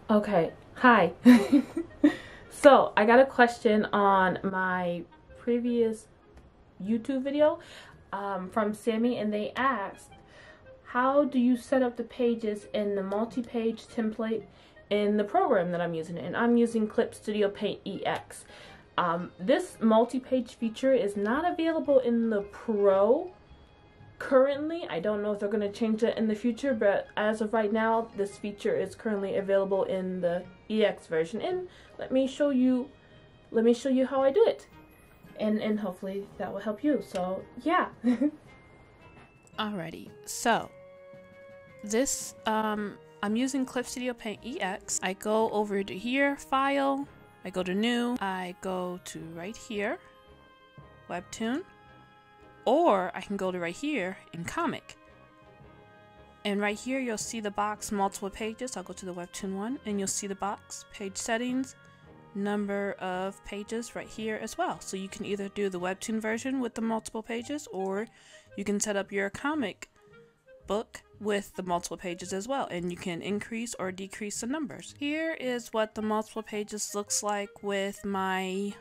Okay, hi. So, I got a question on my previous YouTube video from Sammy, and they asked, how do you set up the pages in the multi-page template in the program that I'm using? And I'm using Clip Studio Paint EX. This multi-page feature is not available in the Pro currently. I don't know if they're going to change that in the future, but as of right now, this feature is currently available in the EX version. And let me show you how I do it, and hopefully that will help you. So yeah. Alrighty, so this I'm using Clip Studio Paint EX. I go over to here, File, I go to New, I go to right here, Webtoon, or I can go to right here in Comic. And right here you'll see the box multiple pages. I'll go to the Webtoon one and you'll see the box page settings, number of pages right here as well. So you can either do the Webtoon version with the multiple pages, or you can set up your comic book with the multiple pages as well, and you can increase or decrease the numbers. Here is what the multiple pages looks like with my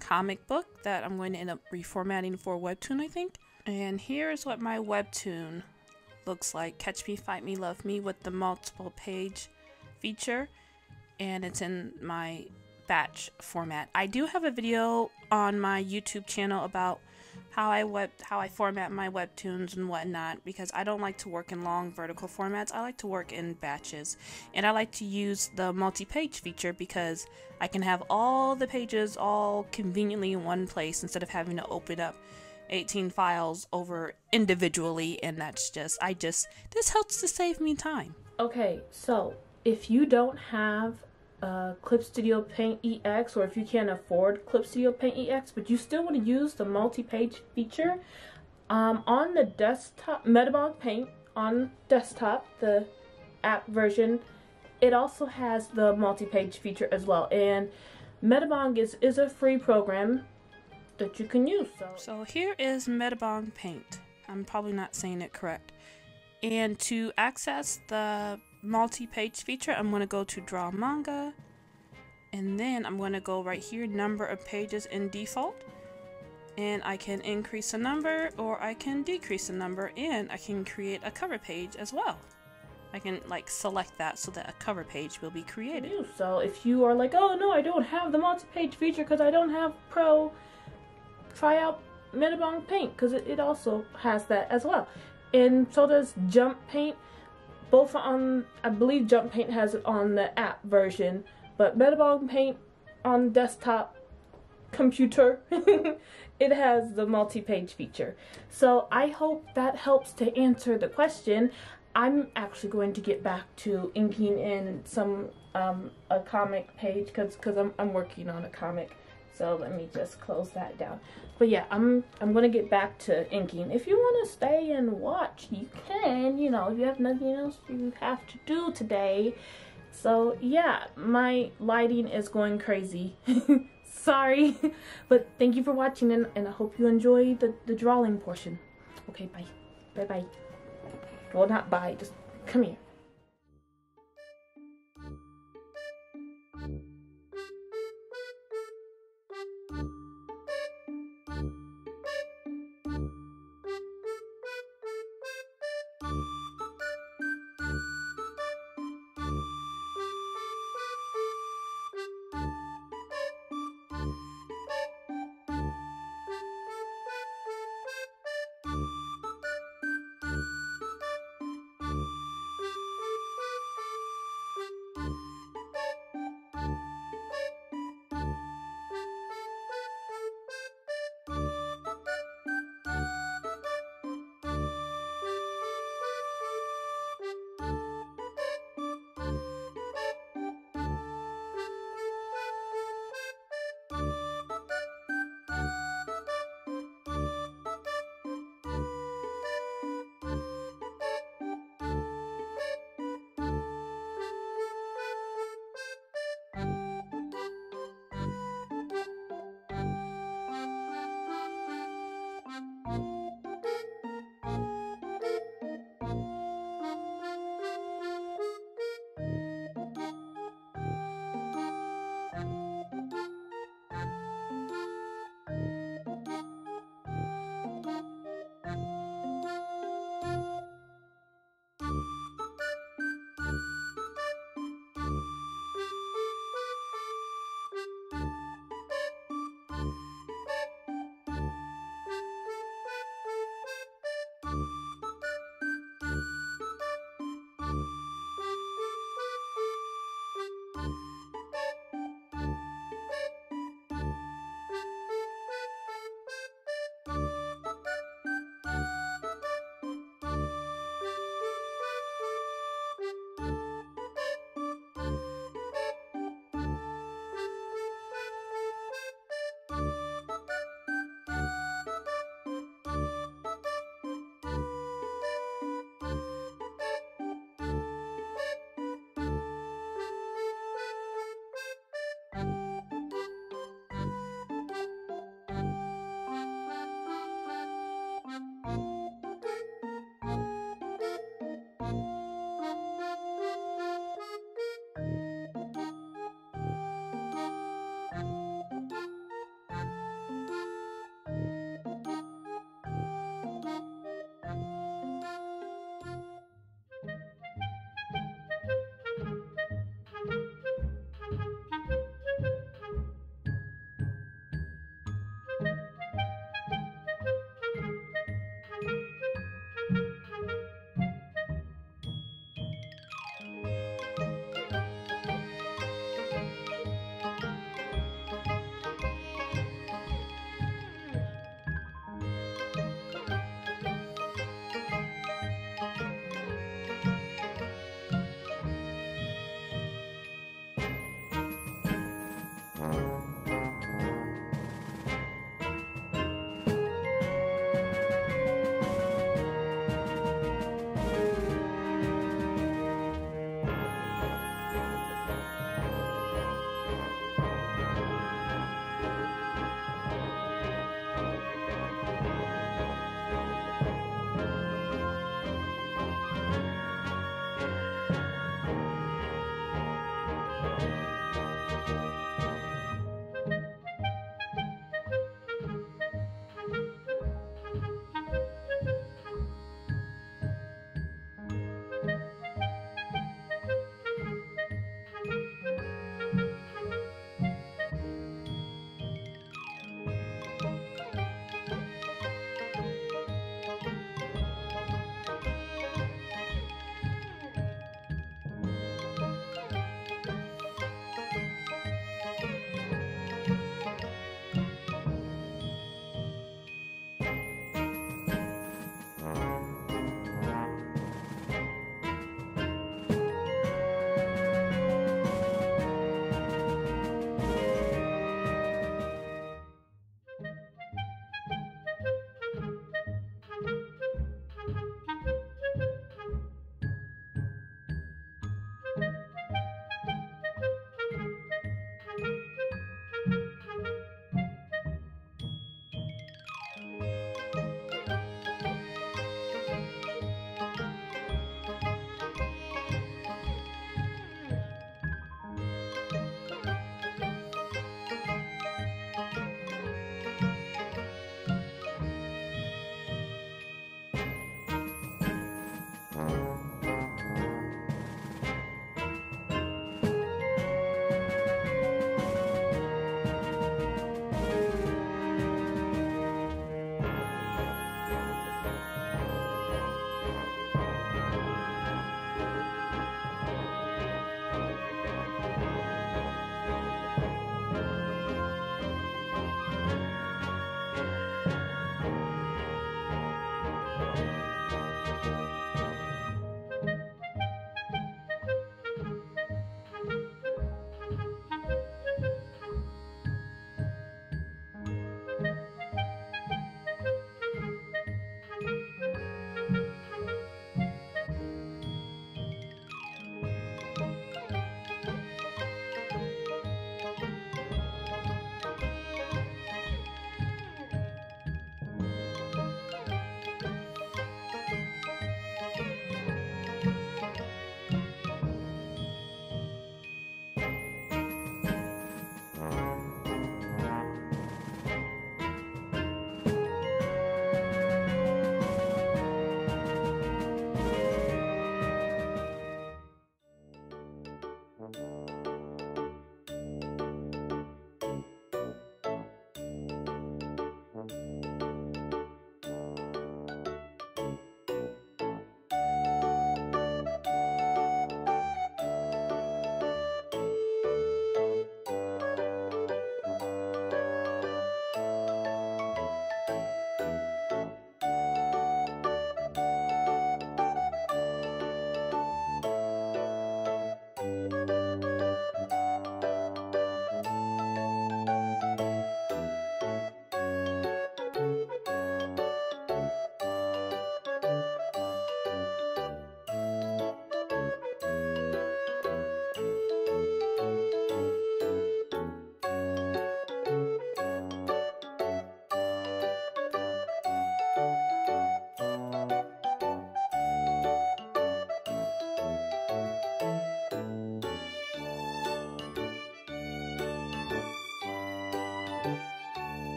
comic book that I'm going to end up reformatting for Webtoon, I think. And here is what my Webtoon looks like, Catch Me, Fight Me, Love Me, with the multiple page feature, and it's in my batch format. I do have a video on my YouTube channel about how I format my webtoons and whatnot, because I don't like to work in long vertical formats. I like to work in batches, and I like to use the multi-page feature because I can have all the pages all conveniently in one place instead of having to open up 18 files over individually, and that's just, this helps to save me time. Okay, so if you don't have Clip Studio Paint EX, or if you can't afford Clip Studio Paint EX, but you still want to use the multi-page feature, on the desktop, Medibang Paint on desktop, the app version, it also has the multi-page feature as well. And Medibang is a free program that you can use. So here is Medibang Paint. I'm probably not saying it correct. And to access the multi-page feature, I'm going to go to Draw Manga, and then I'm going to go right here, number of pages in default, and I can increase the number or I can decrease the number, and I can create a cover page as well. I can like select that so that a cover page will be created. So if you are like, oh no, I don't have the multi-page feature because I don't have Pro, try out Medibang Paint because it also has that as well. And so does Jump Paint. Both on, I believe Jump Paint has it on the app version, but Medibang Paint on desktop computer, it has the multi-page feature. So I hope that helps to answer the question. I'm actually going to get back to inking in some a comic page because I'm working on a comic. So let me just close that down. But yeah, I'm gonna get back to inking. If you want to stay and watch, you can. You know, if you have nothing else you have to do today. So yeah, my lighting is going crazy. Sorry, but thank you for watching, and I hope you enjoy the drawing portion. Okay, bye. Bye bye. Well, not bye. Just come here. bye.